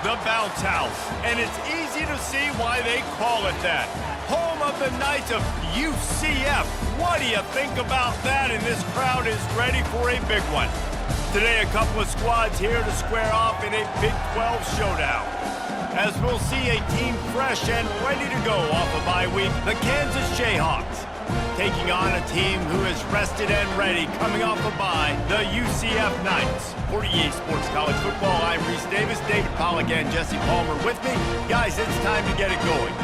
The Bounce House, and it's easy to see why they call it that. Home of the Knights of UCF. What do you think about that? And this crowd is ready for a big one. Today, a couple of squads here to square off in a Big 12 showdown. As we'll see a team fresh and ready to go off a bye week, the Kansas Jayhawks, taking on a team who is rested and ready coming off a bye, the UCF Knights. For EA Sports College Football, I'm Reese Davis, David Pollack, and Jesse Palmer with me. Guys, it's time to get it going.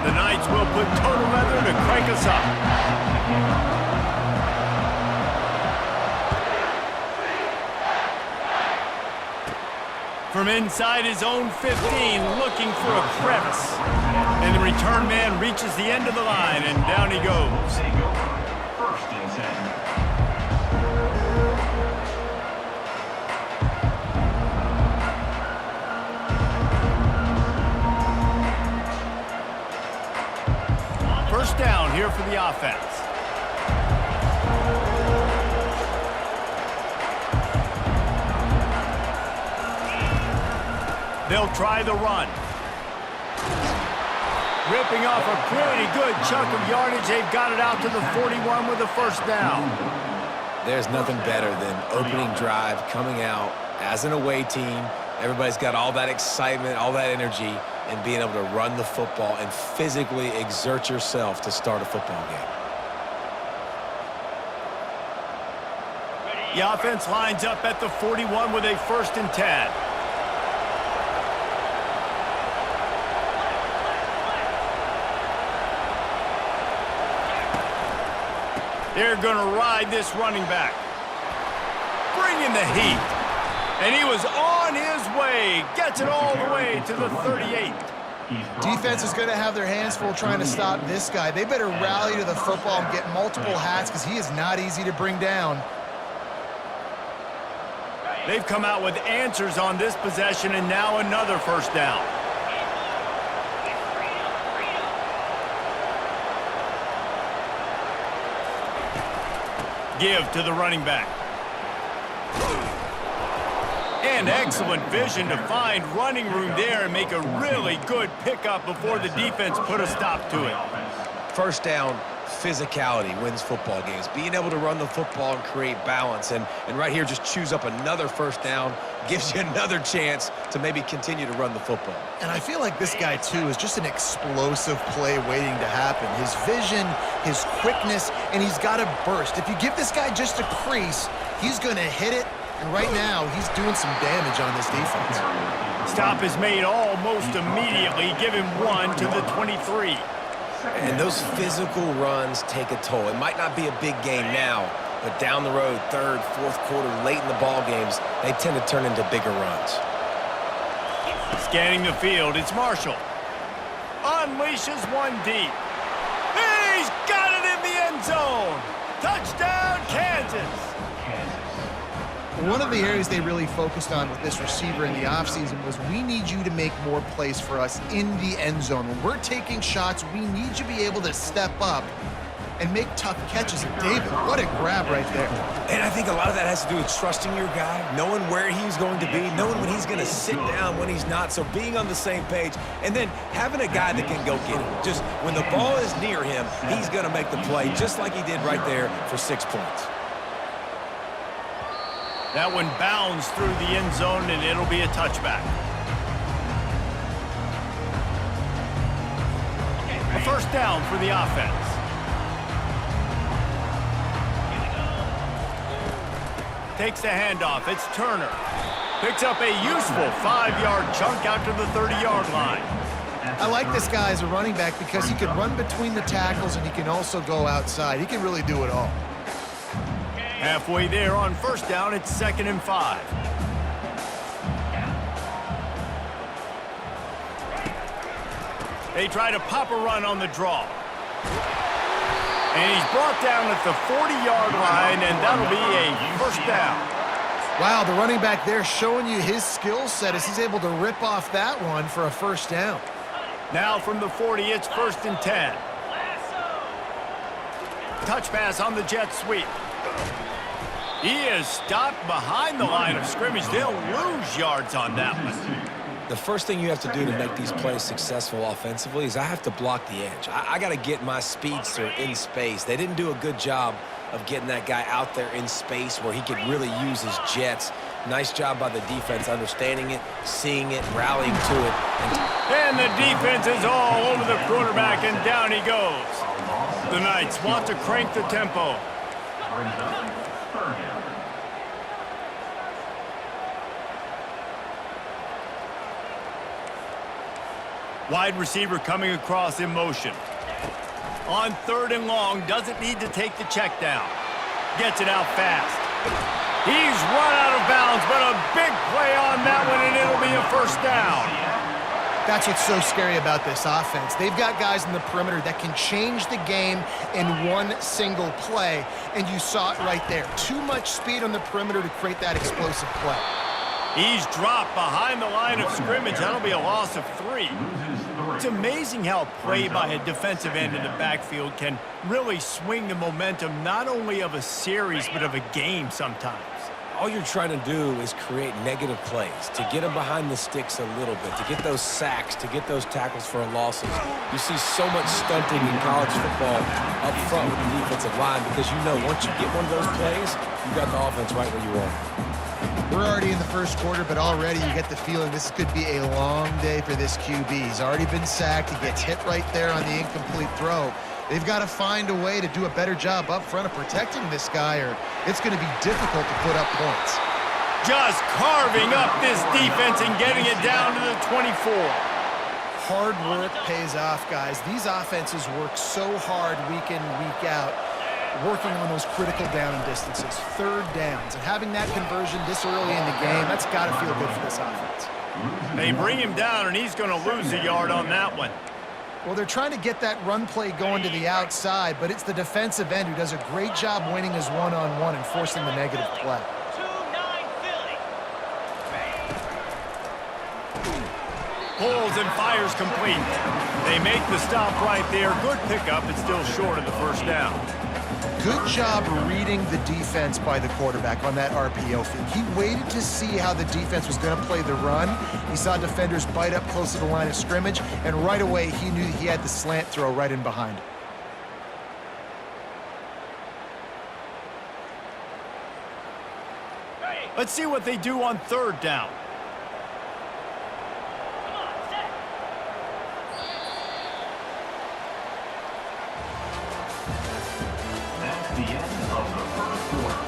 The Knights will put total leather to crank us up. From inside his own 15, looking for a crevice. And the return man reaches the end of the line, and down he goes. First and 10. First down here for the offense. They'll try the run. Ripping off a pretty good chunk of yardage. They've got it out to the 41 with a first down. There's nothing better than opening drive, coming out as an away team. Everybody's got all that excitement, all that energy, and being able to run the football and physically exert yourself to start a football game. The offense lines up at the 41 with a first and 10. They're going to ride this running back. Bringing the heat. And he was on his way. Gets it all the way to the 38. Defense is going to have their hands full trying to stop this guy. They better rally to the football and get multiple hats because he is not easy to bring down. They've come out with answers on this possession, and now another first down. Give to the running back. And excellent vision to find running room there and make a really good pickup before the defense put a stop to it. First down, physicality wins football games. Being able to run the football and create balance. And right here, just choose up another first down, gives you another chance to maybe continue to run the football. And I feel like this guy, too, is just an explosive play waiting to happen. His vision, his quickness, and he's got a burst. If you give this guy just a crease, he's going to hit it. And right now, he's doing some damage on this defense. Stop is made almost immediately. Give him one to the 23. And those physical runs take a toll. It might not be a big game now, but down the road, third, fourth quarter, late in the ball games, they tend to turn into bigger runs. Scanning the field, it's Marshall. Unleashes one deep. He's got it in the end zone. Touchdown, Kansas. One of the areas they really focused on with this receiver in the offseason was we need you to make more plays for us in the end zone. When we're taking shots, we need you to be able to step up and make tough catches. And David, what a grab right there. And I think a lot of that has to do with trusting your guy, knowing where he's going to be, knowing when he's going to sit down, when he's not, so being on the same page, and then having a guy that can go get it. Just when the ball is near him, he's going to make the play, just like he did right there for 6 points. That one bounds through the end zone, and it'll be a touchback. A first down for the offense. Takes the handoff. It's Turner. Picks up a useful 5-yard chunk out to the 30-yard line. I like this guy as a running back because he can run between the tackles and he can also go outside. He can really do it all. Halfway there on first down, it's 2nd and 5. They try to pop a run on the draw. And he's brought down at the 40-yard line, and that'll be a first down. Wow, the running back there showing you his skill set as he's able to rip off that one for a first down. Now from the 40, it's 1st and 10. Touch pass on the jet sweep. He is stopped behind the line of scrimmage. They'll lose yards on that one. The first thing you have to do to make these plays successful offensively is I have to block the edge. I got to get my speedster in space. They didn't do a good job of getting that guy out there in space where he could really use his jets. Nice job by the defense understanding it, seeing it, rallying to it. And the defense is all over the quarterback, and down he goes. The Knights want to crank the tempo. Wide receiver coming across in motion. On 3rd and long, doesn't need to take the check down. Gets it out fast. He's run out of bounds, but a big play on that one, and it'll be a 1st down. That's what's so scary about this offense. They've got guys in the perimeter that can change the game in one single play, and you saw it right there. Too much speed on the perimeter to create that explosive play. He's dropped behind the line of scrimmage. That'll be a loss of 3. It's amazing how play by a defensive end in the backfield can really swing the momentum not only of a series but of a game sometimes. All you're trying to do is create negative plays, to get them behind the sticks a little bit, to get those sacks, to get those tackles for losses. You see so much stunting in college football up front with the defensive line because you know once you get one of those plays, you got the offense right where you want. We're already in the 1st quarter, but already you get the feeling this could be a long day for this QB. He's already been sacked. He gets hit right there on the incomplete throw. They've got to find a way to do a better job up front of protecting this guy, or it's going to be difficult to put up points. Just carving up this defense and getting it down to the 24. Hard work pays off, guys. These offenses work so hard week in, week out, working on those critical down distances, 3rd downs, and having that conversion this early in the game, that's got to feel good for this offense. They bring him down, and he's going to lose a yard on that one. Well, they're trying to get that run play going to the outside, but it's the defensive end who does a great job winning his one-on-one and forcing the negative play. Pulls and fires complete. They make the stop right there. Good pickup, but still short of the 1st down. Good job reading the defense by the quarterback on that RPO feed. He waited to see how the defense was going to play the run. He saw defenders bite up close to the line of scrimmage, and right away he knew he had the slant throw right in behind. Let's see what they do on 3rd down. The end of the 1st quarter.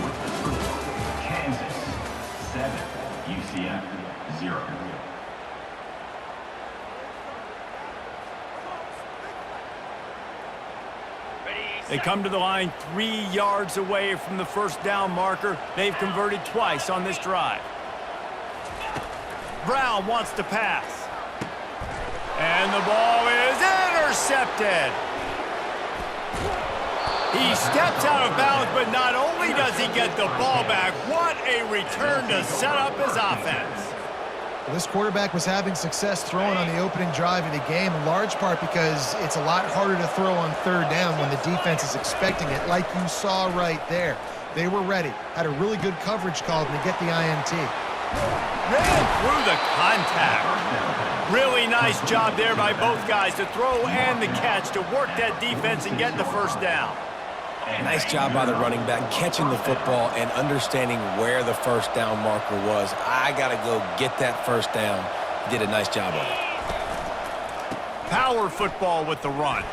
With the score, Kansas 7, UCF 0. They come to the line 3 yards away from the 1st down marker. They've converted twice on this drive. Brown wants to pass. And the ball is intercepted. He steps out of bounds, but not only does he get the ball back, what a return to set up his offense. Well, this quarterback was having success throwing on the opening drive of the game, in large part because it's a lot harder to throw on 3rd down when the defense is expecting it, like you saw right there. They were ready, had a really good coverage call to get the INT. Ran through the contact. Really nice job there by both guys to throw and the catch to work that defense and get the 1st down. Nice job by the running back, catching the football and understanding where the 1st down marker was. I got to go get that 1st down. Did a nice job of it. Power football with the run.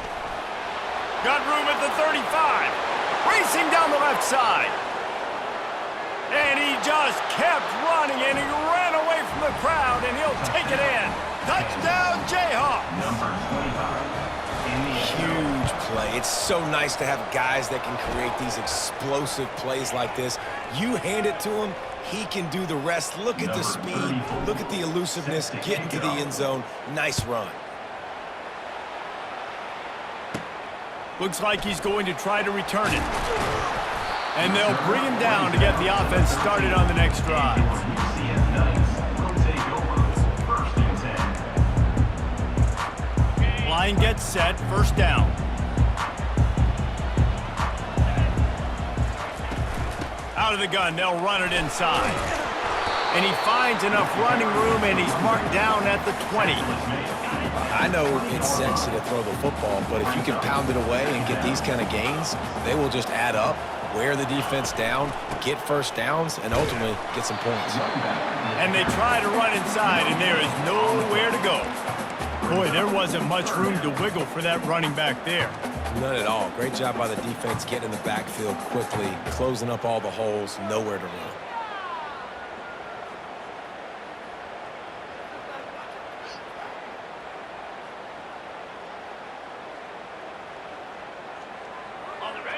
Got room at the 35. Racing down the left side. And he just kept running, and he ran away from the crowd, and he'll take it in. Touchdown, Jayhawks. Number 25. Huge play. It's so nice to have guys that can create these explosive plays like this. You hand it to him, he can do the rest. Look at the speed. Look at the elusiveness. Get into the end zone. Nice run. Looks like he's going to try to return it. And they'll bring him down to get the offense started on the next drive. Line gets set, first down. Out of the gun, they'll run it inside. And he finds enough running room, and he's marked down at the 20. I know it's sexy to throw the football, but if you can pound it away and get these kind of gains, they will just add up, wear the defense down, get first downs, and ultimately get some points. And they try to run inside, and there is nowhere to go. Boy, there wasn't much room to wiggle for that running back there. None at all. Great job by the defense getting in the backfield quickly, closing up all the holes, nowhere to run.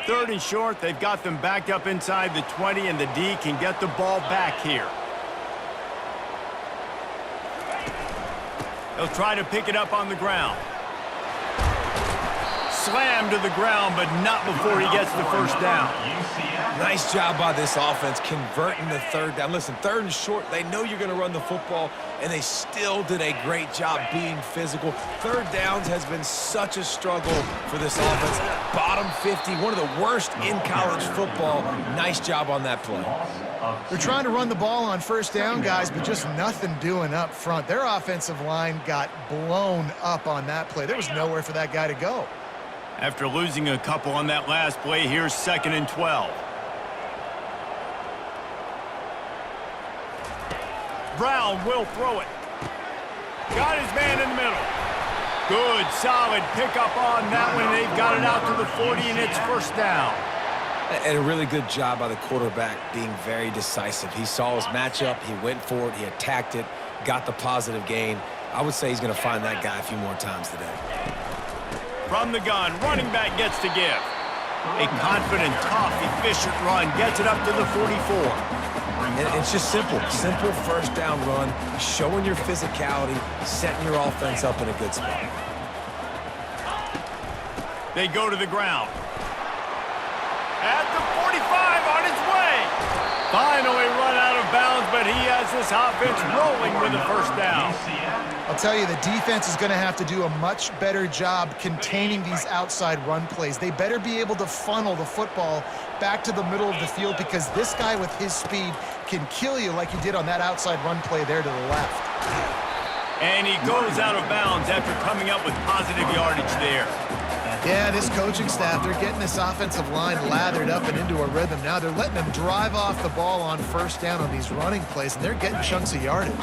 Third and short, they've got them backed up inside the 20, and the D can get the ball back here. They'll try to pick it up on the ground. Slam to the ground, but not before he gets the first down. Nice job by this offense converting the third down. Listen, third and short, they know you're going to run the football, and they still did a great job being physical. Third downs has been such a struggle for this offense. Bottom 50, one of the worst in college football. Nice job on that play. They're trying to run the ball on first down, guys, but just nothing doing up front. Their offensive line got blown up on that play. There was nowhere for that guy to go. After losing a couple on that last play, here's 2nd and 12. Brown will throw it. Got his man in the middle. Good, solid pickup on that one. They've got it out to the 40, and it's first down. And a really good job by the quarterback being very decisive. He saw his matchup, he went for it, he attacked it, got the positive gain. I would say he's going to find that guy a few more times today. From the gun, running back gets to give. A confident, tough, efficient run gets it up to the 44. And it's just simple first down run, showing your physicality, setting your offense up in a good spot. They go to the ground. At the 45, on its way. Finally run out of bounds, but he has this offense rolling with a first down. I'll tell you, the defense is going to have to do a much better job containing these outside run plays. They better be able to funnel the football back to the middle of the field, because this guy with his speed can kill you like he did on that outside run play there to the left. And he goes out of bounds after coming up with positive yardage there. Yeah, this coaching staff, they're getting this offensive line lathered up and into a rhythm. Now they're letting them drive off the ball on first down on these running plays, and they're getting chunks of yardage.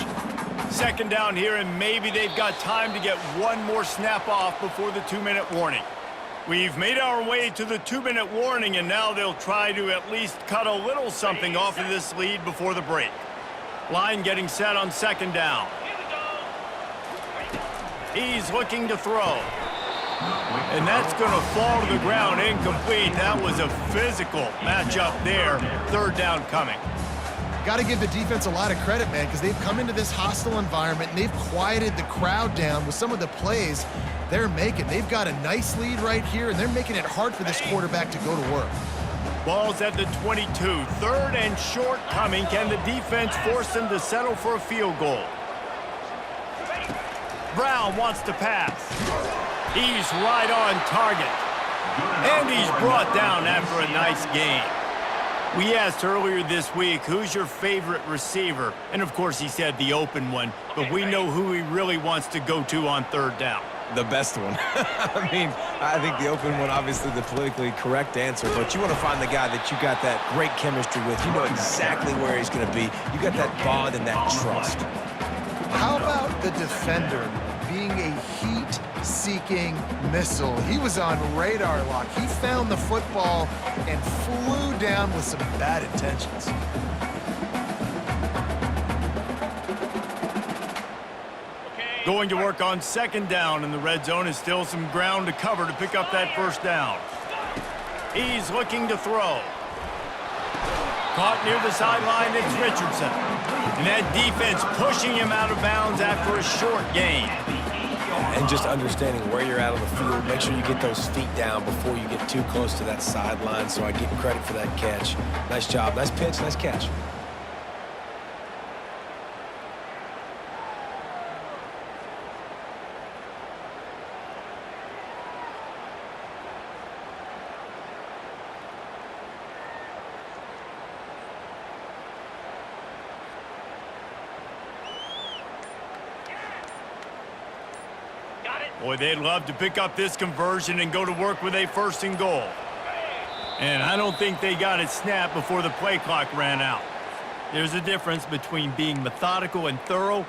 2nd down here, and maybe they've got time to get one more snap off before the 2-minute warning. We've made our way to the 2-minute warning, and now they'll try to at least cut a little something off of this lead before the break. Line getting set on 2nd down. He's looking to throw. And that's going to fall to the ground incomplete. That was a physical matchup there. 3rd down coming. Got to give the defense a lot of credit, man, because they've come into this hostile environment and they've quieted the crowd down with some of the plays they're making. They've got a nice lead right here, and they're making it hard for this quarterback to go to work. Ball's at the 22. 3rd and short coming. Can the defense force them to settle for a field goal? Brown wants to pass. He's right on target. And he's brought down after a nice gain. We asked earlier this week, who's your favorite receiver? And of course he said the open one, but we know who he really wants to go to on 3rd down. The best one. I mean, I think the open one, obviously the politically correct answer, but you want to find the guy that you got that great chemistry with. You know exactly where he's going to be. You got that bond and that trust. How about the defender being a heat-seeking missile? He was on radar lock. He found the football and flew down with some bad intentions. Going to work on 2nd down, and the red zone is still some ground to cover to pick up that first down. He's looking to throw. Caught near the sideline, it's Richardson. And that defense pushing him out of bounds after a short gain. And just understanding where you're at on the field, make sure you get those feet down before you get too close to that sideline, so I give credit for that catch. Nice job, nice pitch, nice catch. Boy, they'd love to pick up this conversion and go to work with a 1st and goal. And I don't think they got it snapped before the play clock ran out. There's a difference between being methodical and thorough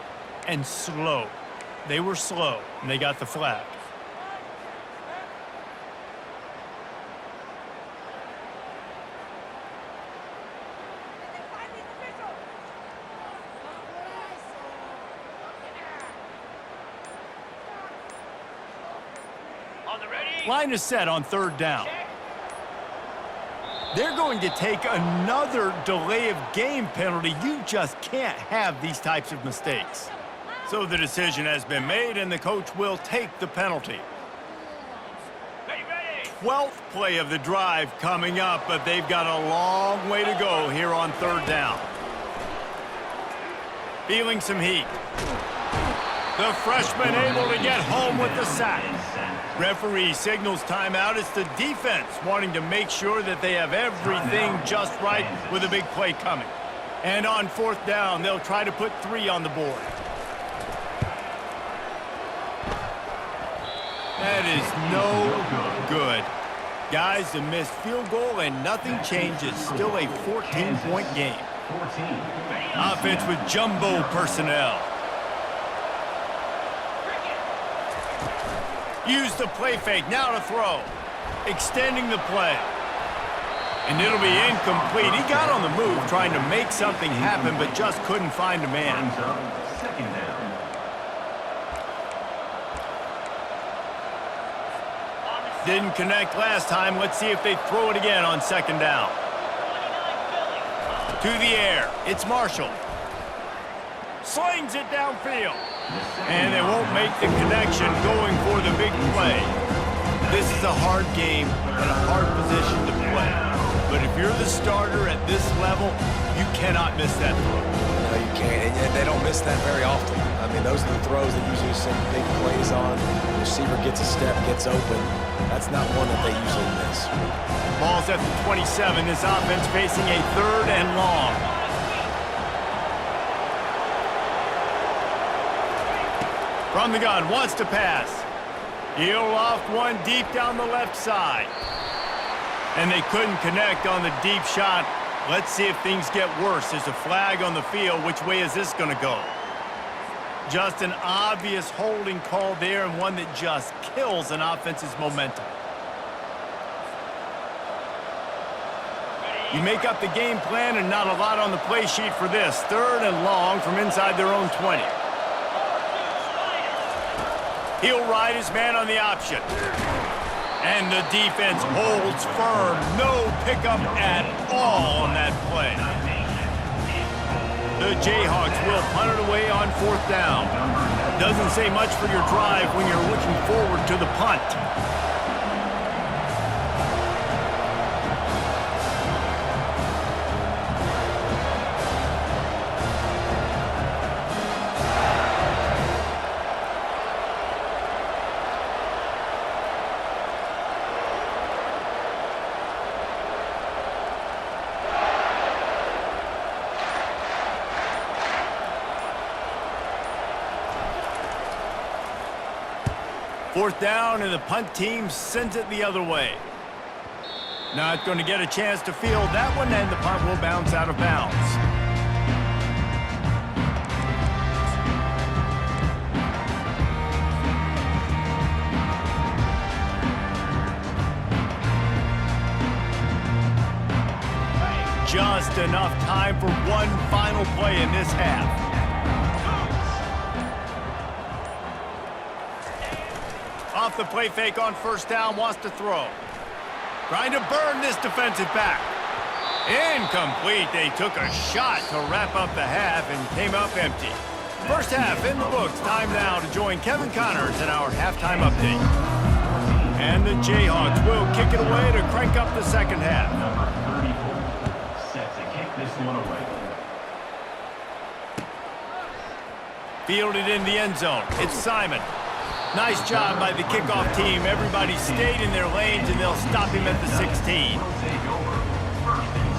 and slow. They were slow, and they got the flag. Line is set on 3rd down. They're going to take another delay of game penalty. You just can't have these types of mistakes. So the decision has been made, and the coach will take the penalty. 12th play of the drive coming up, but they've got a long way to go here on 3rd down. Feeling some heat. The freshman able to get home with the sack. Referee signals timeout. It's the defense wanting to make sure that they have everything just right with a big play coming. And on 4th down, they'll try to put 3 on the board. That is no good. Guys, a missed field goal and nothing changes. Still a 14-point game. Offense with jumbo personnel. Use the play fake, now to throw. Extending the play. And it'll be incomplete. He got on the move trying to make something happen, but just couldn't find a man. 2nd down. Didn't connect last time. Let's see if they throw it again on 2nd down. To the air. It's Marshall. Slings it downfield. And they won't make the connection going for the big play. This is a hard game and a hard position to play. But if you're the starter at this level, you cannot miss that throw. No, you can't. And they don't miss that very often. I mean, those are the throws that usually send big plays on. The receiver gets a step, gets open. That's not one that they usually miss. Ball's at the 27. This offense facing a 3rd and long. From the gun, wants to pass. He'll loft one deep down the left side. And they couldn't connect on the deep shot. Let's see if things get worse. There's a flag on the field. Which way is this going to go? Just an obvious holding call there, and one that just kills an offense's momentum. You make up the game plan and not a lot on the play sheet for this. 3rd and long from inside their own 20. He'll ride his man on the option. And the defense holds firm. No pickup at all on that play. The Jayhawks will punt it away on 4th down. Doesn't say much for your drive when you're looking forward to the punt. Fourth down, and the punt team sends it the other way. Not going to get a chance to field that one, and the punt will bounce out of bounds. Just enough time for one final play in this half. Off the play fake on 1st down, wants to throw. Trying to burn this defensive back. Incomplete. They took a shot to wrap up the half and came up empty. First half in the books. Time now to join Kevin Connors in our halftime update. And the Jayhawks will kick it away to crank up the second half. Number 34 set to kick this one away. Fielded in the end zone. It's Simon. Nice job by the kickoff team. Everybody stayed in their lanes, and they'll stop him at the 16. Will take over 1st and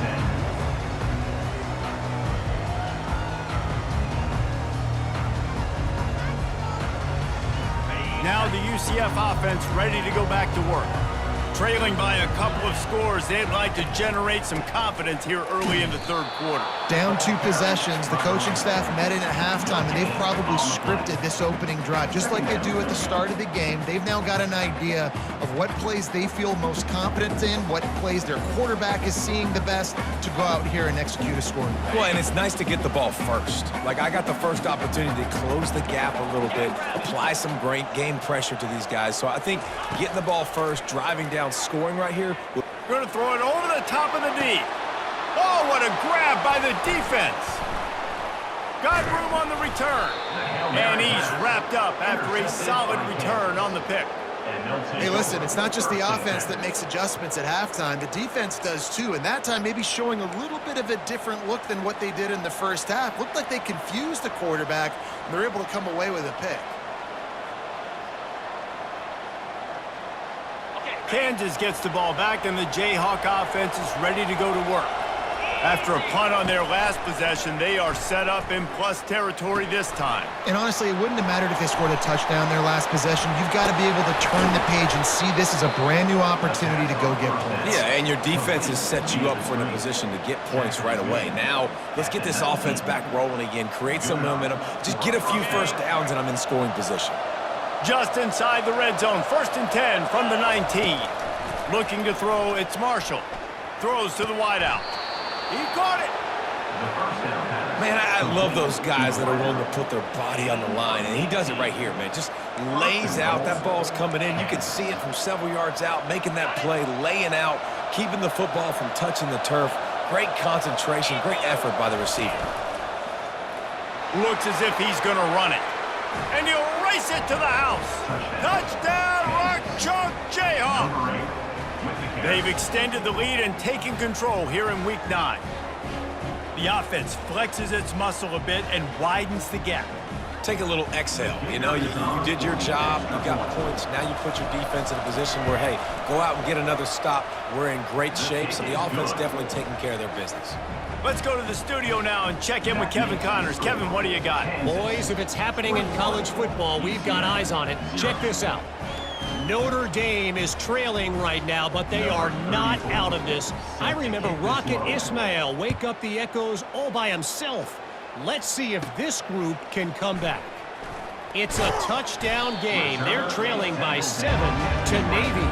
10. Now the UCF offense ready to go back to work. Trailing by a couple of scores, they'd like to generate some confidence here early in the third quarter. Down 2 possessions, the coaching staff met in at halftime, and they've probably scripted this opening drive, just like they do at the start of the game. They've now got an idea of what plays they feel most confident in, what plays their quarterback is seeing the best to go out here and execute a scoring drive. Well, and it's nice to get the ball first. Like, I got the first opportunity to close the gap a little bit, apply some great game pressure to these guys. So I think getting the ball first, driving down, scoring right here. Going to throw it over the top of the knee. Oh, what a grab by the defense. Got room on the return. And he's wrapped up after a solid return on the pick. Hey, listen, it's not just the offense that makes adjustments at halftime. The defense does too, and that time maybe showing a little bit of a different look than what they did in the first half. Looked like they confused the quarterback, and they're able to come away with a pick. Kansas gets the ball back, and the Jayhawk offense is ready to go to work. After a punt on their last possession, they are set up in plus territory this time. And honestly, it wouldn't have mattered if they scored a touchdown their last possession. You've got to be able to turn the page and see this as a brand new opportunity to go get points. Yeah, and your defense has set you up for the position to get points right away. Now, let's get this offense back rolling again, create some momentum, just get a few first downs, and I'm in scoring position. Just inside the red zone, 1st and 10 from the 19. Looking to throw, it's Marshall. Throws to the wideout. He caught it. Man, I love those guys that are willing to put their body on the line, and he does it right here, man. Just lays out. That ball's coming in. You can see it from several yards out, making that play, laying out, keeping the football from touching the turf. Great concentration, great effort by the receiver. Looks as if he's going to run it. And he'll race it to the house. Touchdown, Rock Chalk Jayhawk. They've extended the lead and taken control here in Week 9. The offense flexes its muscle a bit and widens the gap. Take a little exhale. You know, you did your job. You got points. Now you put your defense in a position where, hey, go out and get another stop. We're in great shape, so the offense definitely taking care of their business. Let's go to the studio now and check in with Kevin Connors. Kevin, what do you got? Boys, if it's happening in college football, we've got eyes on it. Check this out. Notre Dame is trailing right now, but they are not out of this. I remember Rocket Ismail wake up the echoes all by himself. Let's see if this group can come back. It's a touchdown game. They're trailing by 7 to Navy.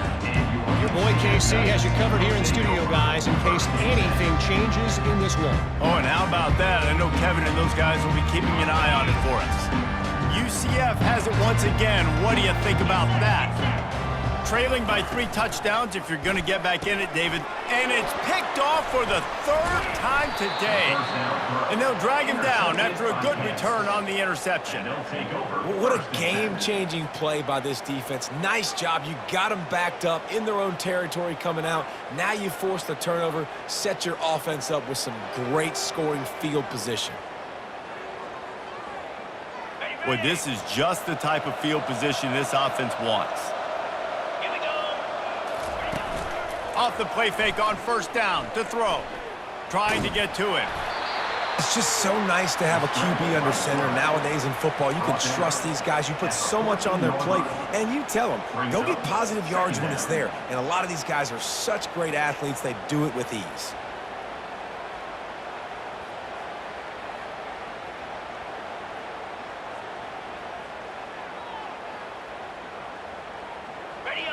Your boy KC has you covered here in studio, guys, in case anything changes in this one. Oh, and how about that? I know Kevin and those guys will be keeping an eye on it for us. UCF has it once again. What do you think about that? Trailing by 3 touchdowns if you're going to get back in it, David. And it's picked off for the 3rd time today. And they'll drag him down after a good return on the interception. What a game-changing play by this defense. Nice job. You got them backed up in their own territory coming out. Now you force the turnover, set your offense up with some great scoring field position. Well, this is just the type of field position this offense wants. Off the play fake on 1st down to throw. Trying to get to him. It's just so nice to have a QB under center nowadays in football. You can trust these guys. You put so much on their plate, and you tell them, go get positive yards when it's there. And a lot of these guys are such great athletes, they do it with ease.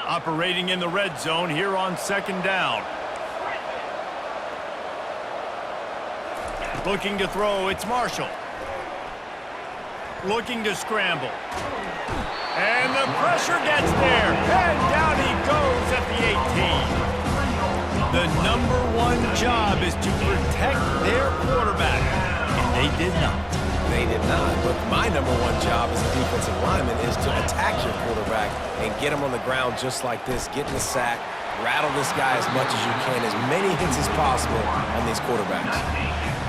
Operating in the red zone here on 2nd down. Looking to throw, it's Marshall. Looking to scramble. And the pressure gets there. And down he goes at the 18. The #1 job is to protect their quarterback. And they did not. They did not, but my #1 job as a defensive lineman is to attack your quarterback and get him on the ground just like this, get in the sack, rattle this guy as much as you can, as many hits as possible on these quarterbacks.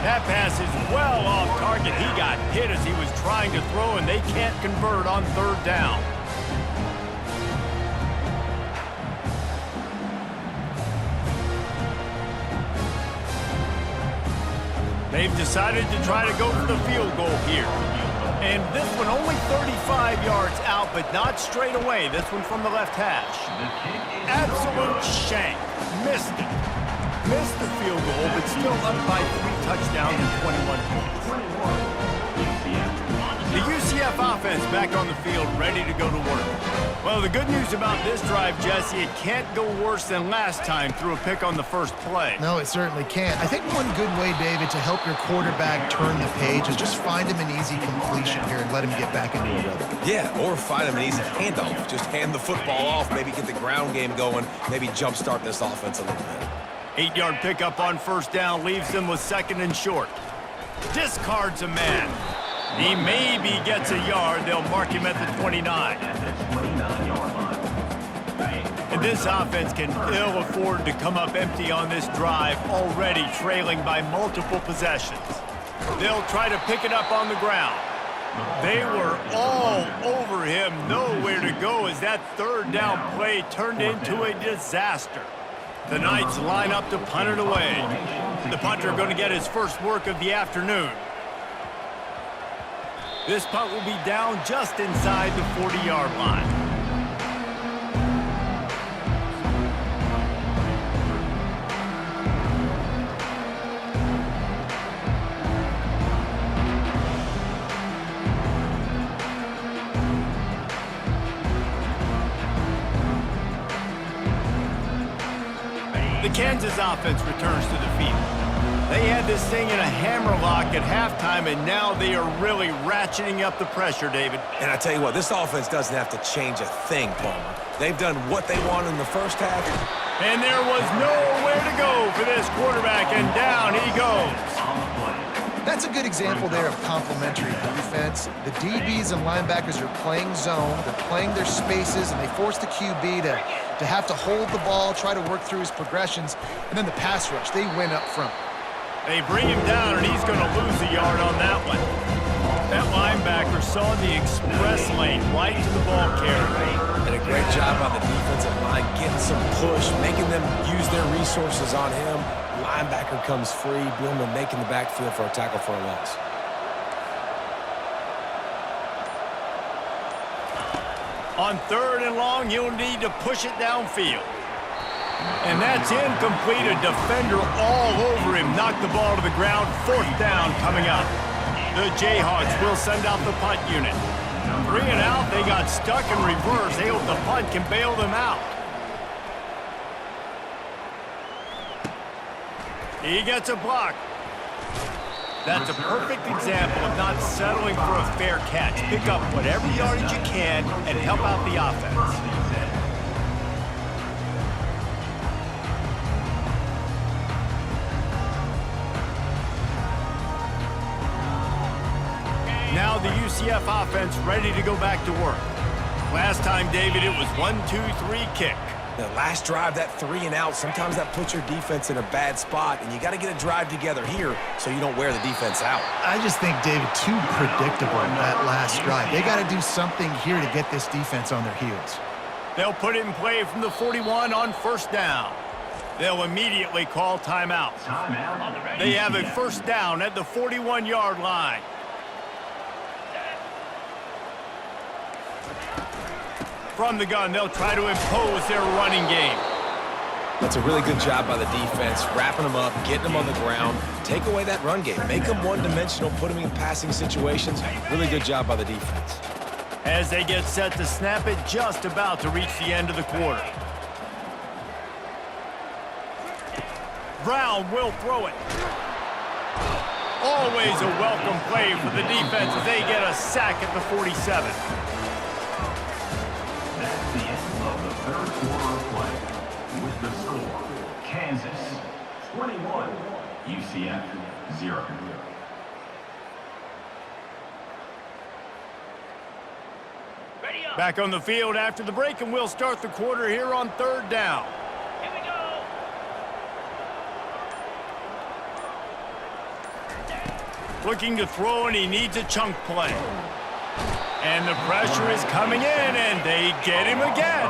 That pass is well off target. He got hit as he was trying to throw, and they can't convert on 3rd down. They've decided to try to go for the field goal here. And this one only 35 yards out, but not straight away. This one from the left hash. Absolute shank. Missed it. Missed the field goal, but still up by 3 touchdowns and 21 points. The UCF offense back on the field, ready to go to work. Well, the good news about this drive, Jesse, it can't go worse than last time through a pick on the first play. No, it certainly can't. I think one good way, David, to help your quarterback turn the page is just find him an easy completion here and let him get back into a rhythm. Yeah, or find him an easy handoff. Just hand the football off, maybe get the ground game going, maybe jumpstart this offense a little bit. 8-yard pickup on first down leaves them with 2nd and short. Discards a man. He maybe gets a yard. They'll mark him at the 29. And this offense can ill afford to come up empty on this drive, already trailing by multiple possessions. They'll try to pick it up on the ground. They were all over him, nowhere to go as that 3rd down play turned into a disaster. The Knights line up to punt it away. The punter going to get his first work of the afternoon. This punt will be down just inside the 40-yard line. The Kansas offense returns to the field. They had this thing in a hammerlock at halftime, and now they are really ratcheting up the pressure, David. And I tell you what, this offense doesn't have to change a thing, Palmer. They've done what they wanted in the first half. And there was nowhere to go for this quarterback, and down he goes. That's a good example there of complementary defense. The DBs and linebackers are playing zone, they're playing their spaces, and they force the QB to have to hold the ball, try to work through his progressions, and then the pass rush, they win up front. They bring him down, and he's going to lose a yard on that one. That linebacker saw the express lane right to the ball carrier. Did a great job on the defensive line, getting some push, making them use their resources on him. Linebacker comes free, Billman making the backfield for a tackle for a loss. On 3rd and long, you'll need to push it downfield. And that's incomplete. A defender all over him. Knocked the ball to the ground. 4th down coming up. The Jayhawks will send out the punt unit. 3 and out. They got stuck in reverse. They hope the punt can bail them out. He gets a block. That's a perfect example of not settling for a fair catch. Pick up whatever yardage you can and help out the offense. Now the UCF offense ready to go back to work. Last time, David, it was 1-2-3 kick. The last drive, that 3 and out, sometimes that puts your defense in a bad spot, and you got to get a drive together here so you don't wear the defense out. I just think, David, too predictable that last drive. They got to do something here to get this defense on their heels. They'll put it in play from the 41 on 1st down. They'll immediately call timeout. They have a 1st down at the 41-yard line. From the gun, they'll try to impose their running game. That's a really good job by the defense, wrapping them up, getting them on the ground. Take away that run game. Make them one-dimensional, put them in passing situations. Really good job by the defense. As they get set to snap it, just about to reach the end of the quarter. Brown will throw it. Always a welcome play for the defense as they get a sack at the 47. That's the end of the 3rd quarter of play. With the score, Kansas 21, UCF 0. Back on the field after the break, and we'll start the quarter here on 3rd down. Here we go. Looking to throw, and he needs a chunk play. And the pressure is coming in, and they get him again.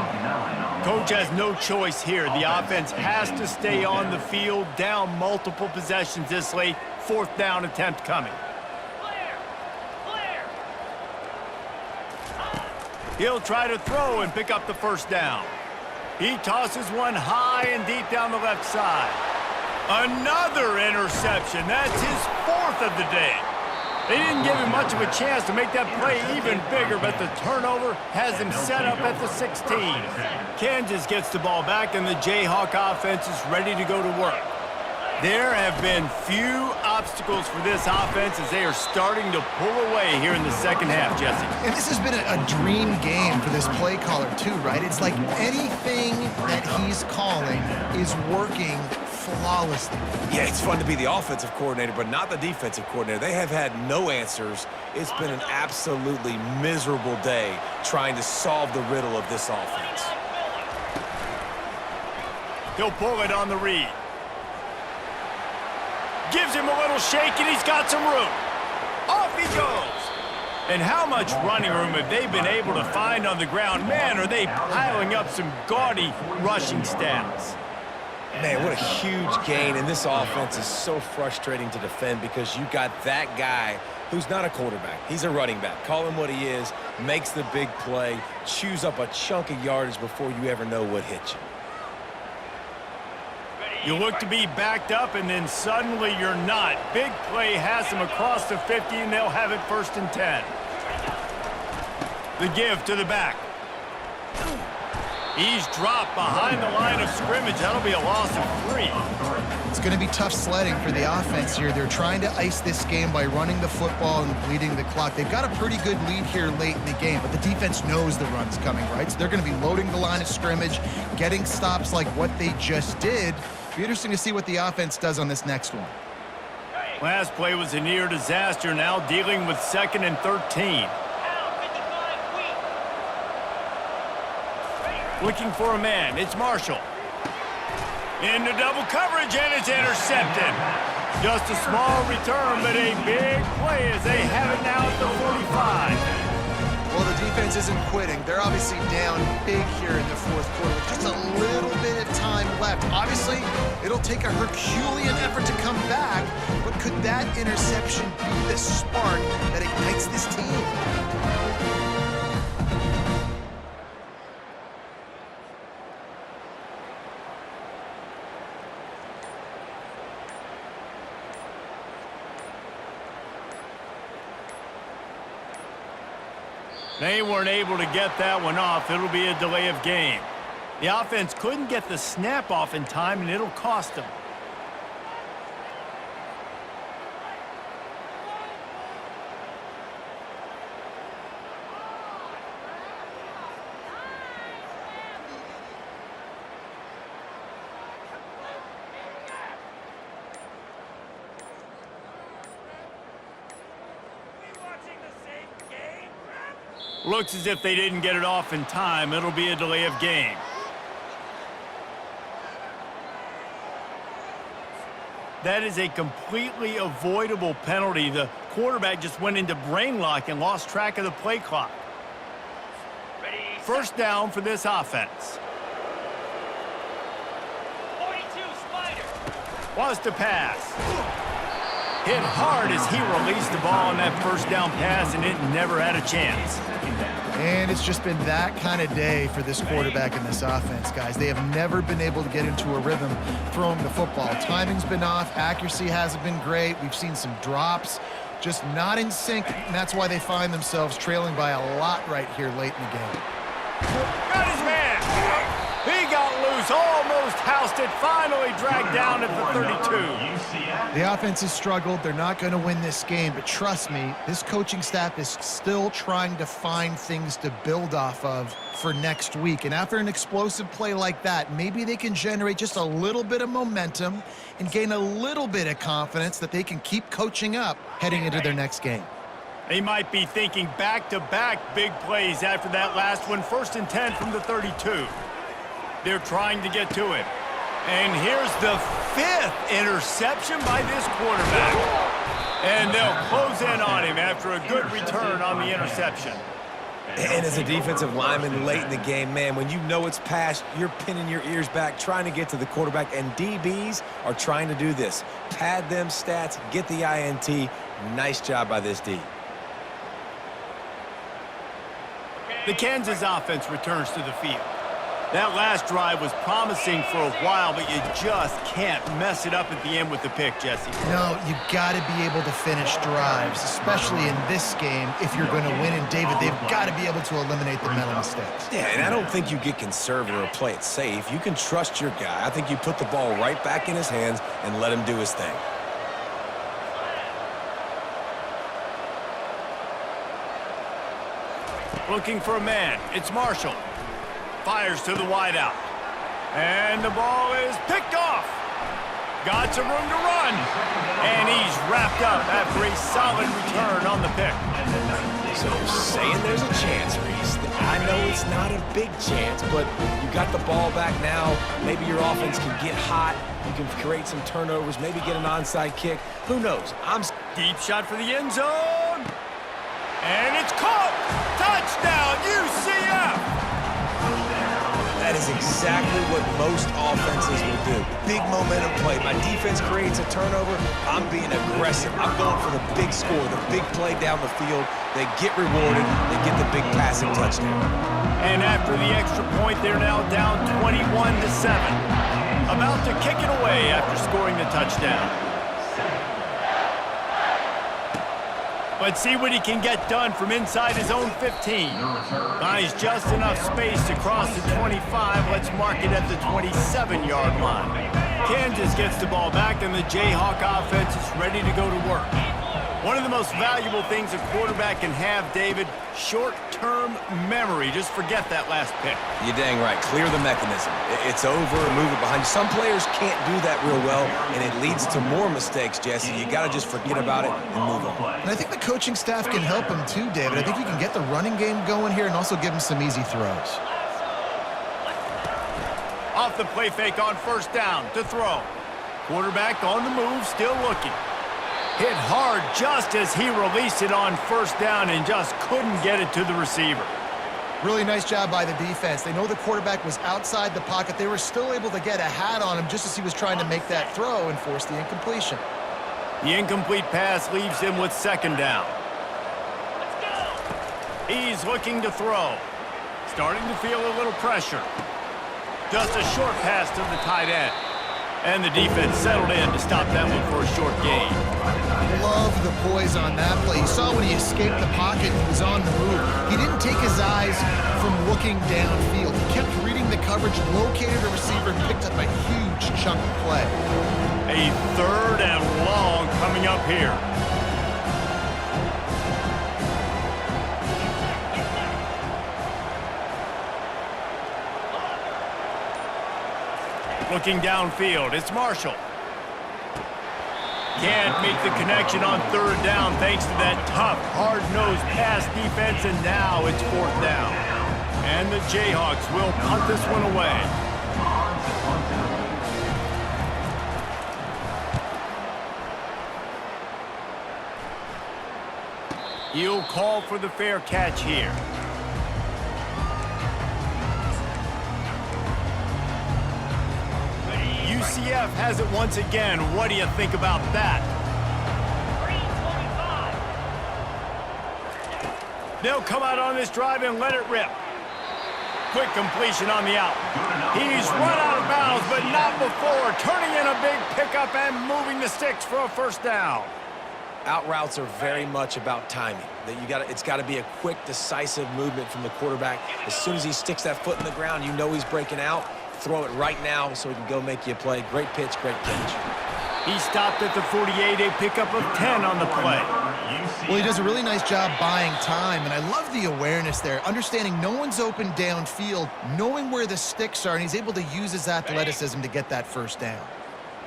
Coach has no choice here. The offense has to stay on the field, down multiple possessions this late. 4th down attempt coming. Clear. Clear. He'll try to throw and pick up the first down. He tosses one high and deep down the left side. Another interception. That's his 4th of the day. They didn't give him much of a chance to make that play even bigger, but the turnover has him set up at the 16. Kansas gets the ball back, and the Jayhawk offense is ready to go to work. There have been few obstacles for this offense as they are starting to pull away here in the second half, Jesse. And this has been a dream game for this play caller too, right? It's like anything that he's calling is working flawlessly. Yeah, it's fun to be the offensive coordinator, but not the defensive coordinator. They have had no answers. It's been an absolutely miserable day trying to solve the riddle of this offense. He'll pull it on the read. Gives him a little shake, and he's got some room. Off he goes. And how much running room have they been able to find on the ground? Man, are they piling up some gaudy rushing stats. Man, what a huge gain, and this offense is so frustrating to defend because you got that guy who's not a quarterback. He's a running back. Call him what he is, makes the big play, chews up a chunk of yardage before you ever know what hit you. You look to be backed up, and then suddenly you're not. Big play has them across the 50, and they'll have it 1st and 10. The give to the back. He's dropped behind the line of scrimmage. That'll be a loss of 3. It's going to be tough sledding for the offense here. They're trying to ice this game by running the football and bleeding the clock. They've got a pretty good lead here late in the game, but the defense knows the run's coming, right? So they're going to be loading the line of scrimmage, getting stops like what they just did. Be interesting to see what the offense does on this next one. Last play was a near disaster, now dealing with 2nd and 13. Looking for a man. It's Marshall. Into double coverage, and it's intercepted. Just a small return, but a big play as they have it now at the 45. Well, the defense isn't quitting. They're obviously down big here in the 4th quarter with just a little bit of time left. Obviously, it'll take a Herculean effort to come back, but could that interception be the spark that ignites this team? They weren't able to get that one off. It'll be a delay of game. The offense couldn't get the snap off in time, and it'll cost them. Looks as if they didn't get it off in time. It'll be a delay of game. That is a completely avoidable penalty. The quarterback just went into brain lock and lost track of the play clock. 1st down for this offense. 42 Spider. Wants to pass. Hit hard as he released the ball on that 1st down pass, and it never had a chance. And it's just been that kind of day for this quarterback and this offense, guys. They have never been able to get into a rhythm throwing the football. Timing's been off. Accuracy hasn't been great. We've seen some drops, just not in sync, and that's why they find themselves trailing by a lot right here late in the game. Got his man. He got loose, almost housed it, finally dragged down at the 32. The offense has struggled. They're not going to win this game, but trust me, this coaching staff is still trying to find things to build off of for next week. And after an explosive play like that, maybe they can generate just a little bit of momentum and gain a little bit of confidence that they can keep coaching up heading into their next game. They might be thinking back-to-back big plays after that last one. 1st and 10 from the 32. They're trying to get to it. And here's the 5th interception by this quarterback. And they'll close in on him after a good return on the interception. And as a defensive lineman late in the game, man, when you know it's past, you're pinning your ears back, trying to get to the quarterback, and DBs are trying to do this. Pad them stats, get the INT. Nice job by this D. The Kansas offense returns to the field. That last drive was promising for a while, but you just can't mess it up at the end with the pick, Jesse. No, you got to be able to finish drives, especially in this game if you're going to win. And, David, they've got to be able to eliminate the mental mistakes. Yeah, and I don't think you get conservative or play it safe. You can trust your guy. I think you put the ball right back in his hands and let him do his thing. Looking for a man. It's Marshall. Fires to the wideout. And the ball is picked off. Got some room to run. And he's wrapped up after a solid return on the pick. So saying there's a chance, Reese. I know it's not a big chance, but you got the ball back now. Maybe your offense can get hot. You can create some turnovers, maybe get an onside kick. Who knows? Deep shot for the end zone. And it's caught. Touchdown, UCF. That is exactly what most offenses will do. Big momentum play. My defense creates a turnover. I'm being aggressive. I'm going for the big score, the big play down the field. They get rewarded. They get the big passing touchdown. And after the extra point, they're now down 21-7. About to kick it away after scoring the touchdown. Let's see what he can get done from inside his own 15. Buys just enough space to cross the 25. Let's mark it at the 27-yard line. Kansas gets the ball back, and the Jayhawk offense is ready to go to work. One of the most valuable things a quarterback can have, David, short-term memory. Just forget that last pick. You're dang right. Clear the mechanism. It's over, move it behind you. Some players can't do that real well, and it leads to more mistakes, Jesse. You got to just forget about it and move on. And I think the coaching staff can help him too, David. I think you can get the running game going here and also give him some easy throws. Off the play fake on first down to throw. Quarterback on the move, still looking. Hit hard just as he released it on first down and just couldn't get it to the receiver. Really nice job by the defense. They know the quarterback was outside the pocket. They were still able to get a hat on him just as he was trying to make that throw and force the incompletion. The incomplete pass leaves him with second down. He's looking to throw. Starting to feel a little pressure. Just a short pass to the tight end. And the defense settled in to stop that one for a short gain. Love the poise on that play. You saw when he escaped the pocket, he was on the move. He didn't take his eyes from looking downfield. He kept reading the coverage, located a receiver, and picked up a huge chunk of play. A third and long coming up here. Looking downfield, it's Marshall. Can't make the connection on third down thanks to that tough, hard-nosed pass defense, and now it's fourth down. And the Jayhawks will punt this one away. He'll call for the fair catch here. UCF has it once again. What do you think about that? They'll come out on this drive and let it rip. Quick completion on the out. He's run out of bounds, but not before. Turning in a big pickup and moving the sticks for a first down. Out routes are very much about timing. It's got to be a quick, decisive movement from the quarterback. As soon as he sticks that foot in the ground, you know he's breaking out. Throw it right now so he can go make you a play. Great pitch, great catch. He stopped at the 48, a pickup of 10 on the play. Well, he does a really nice job buying time, and I love the awareness there, understanding no one's open downfield, knowing where the sticks are, and he's able to use his athleticism to get that first down.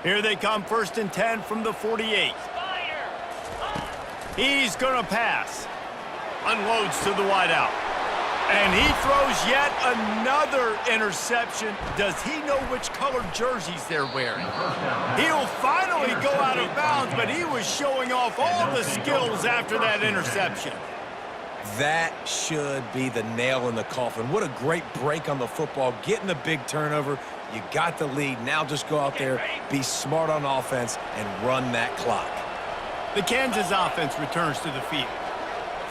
Here they come, 1st and 10 from the 48. He's going to pass. Unloads to the wideout. And he throws yet another interception. Does he know which colored jerseys they're wearing? He'll finally go out of bounds, but he was showing off all the skills after that interception. That should be the nail in the coffin. What a great break on the football. Getting the big turnover. You got the lead. Now just go out there, be smart on offense, and run that clock. The Kansas offense returns to the field.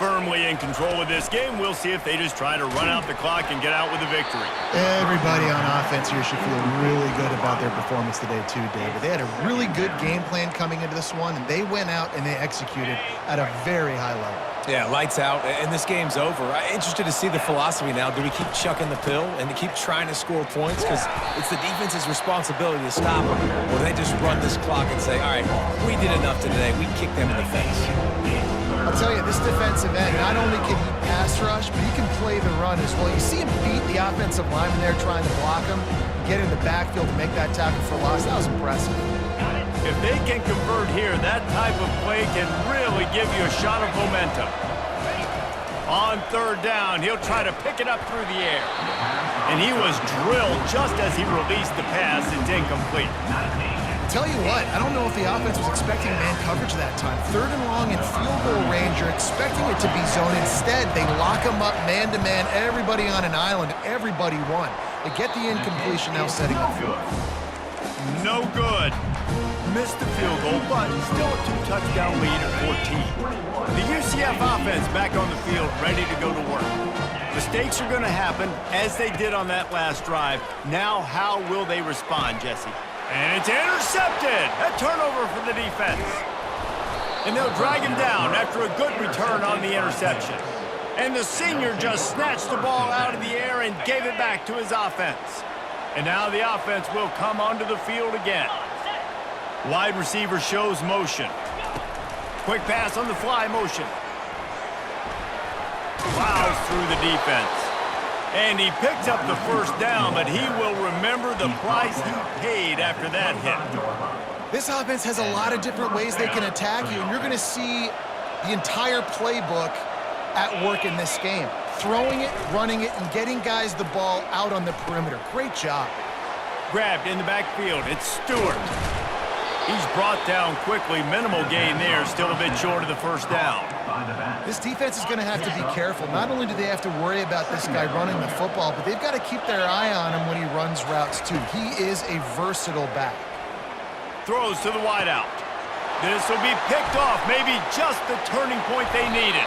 firmly in control of this game. We'll see if they just try to run out the clock and get out with a victory. Everybody on offense here should feel really good about their performance today too, David. They had a really good game plan coming into this one, and they went out and they executed at a very high level. Yeah, lights out, and this game's over. I'm interested to see the philosophy now. Do we keep chucking the pill and to keep trying to score points? Because it's the defense's responsibility to stop them. Or do they just run this clock and say, all right, we did enough today. We kicked them in the face. I'll tell you, this defensive end, not only can he pass rush, but he can play the run as well. You see him beat the offensive lineman there trying to block him, get in the backfield to make that tackle for loss. That was impressive. If they can convert here, that type of play can really give you a shot of momentum. On third down, he'll try to pick it up through the air. And he was drilled just as he released the pass. It's incomplete. Tell you what, I don't know if the offense was expecting man coverage that time. Third and long in field goal range, you're expecting it to be zone. Instead, they lock him up man-to-man, everybody on an island, everybody won. They get the incompletion now setting up field. No good. Missed the field goal, but still a 2-touchdown lead at 14. The UCF offense back on the field, ready to go to work. Mistakes are going to happen, as they did on that last drive. Now, how will they respond, Jesse? And it's intercepted. A turnover for the defense. And they'll drag him down after a good return on the interception. And the senior just snatched the ball out of the air and gave it back to his offense. And now the offense will come onto the field again. Wide receiver shows motion. Quick pass on the fly motion. Plows through the defense. And he picks up the first down, but he will remember the price he paid after that hit. This offense has a lot of different ways they can attack you, and you're going to see the entire playbook at work in this game. Throwing it, running it, and getting guys the ball out on the perimeter. Great job. Grabbed in the backfield. It's Stewart. He's brought down quickly. Minimal gain there. Still a bit short of the first down. This defense is going to have to be careful. Not only do they have to worry about this guy running the football, but they've got to keep their eye on him when he runs routes too. He is a versatile back. Throws to the wideout. This will be picked off. Maybe just the turning point they needed.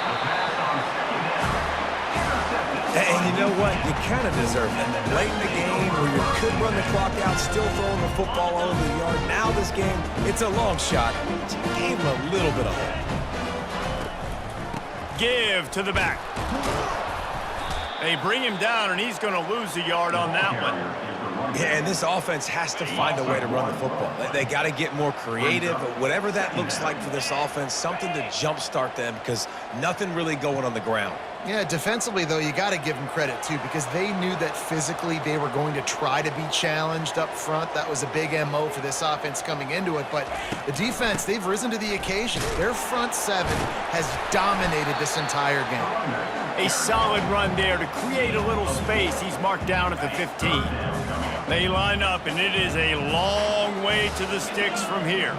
And you know what? You kind of deserve that. Late in the game where you could run the clock out, still throwing the football all over the yard. Now this game, it's a long shot, but you gave him a little bit of hope. Give to the back. They bring him down, and he's going to lose a yard on that one. Yeah, and this offense has to find a way to run the football. They got to get more creative, but whatever that looks like for this offense, something to jumpstart them because nothing really going on the ground. Yeah, defensively, though, you got to give them credit, too, because they knew that physically they were going to try to be challenged up front. That was a big MO for this offense coming into it. But the defense, they've risen to the occasion. Their front seven has dominated this entire game. A solid run there to create a little space. He's marked down at the 15. They line up, and it is a long way to the sticks from here.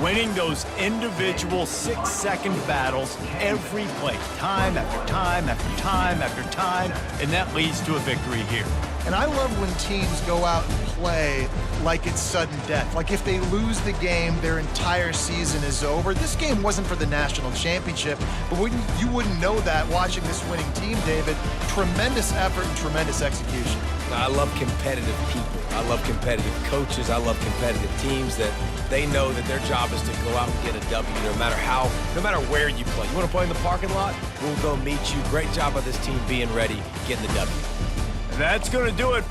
Winning those individual 6-second battles every play, time after time after time after time, and that leads to a victory here. And I love when teams go out and play like it's sudden death. Like if they lose the game, their entire season is over. This game wasn't for the national championship, but you wouldn't know that watching this winning team, David. Tremendous effort and tremendous execution. I love competitive people. I love competitive coaches. I love competitive teams that they know that their job is to go out and get a W no matter where you play. You want to play in the parking lot? We'll go meet you. Great job by this team being ready, getting the W. That's going to do it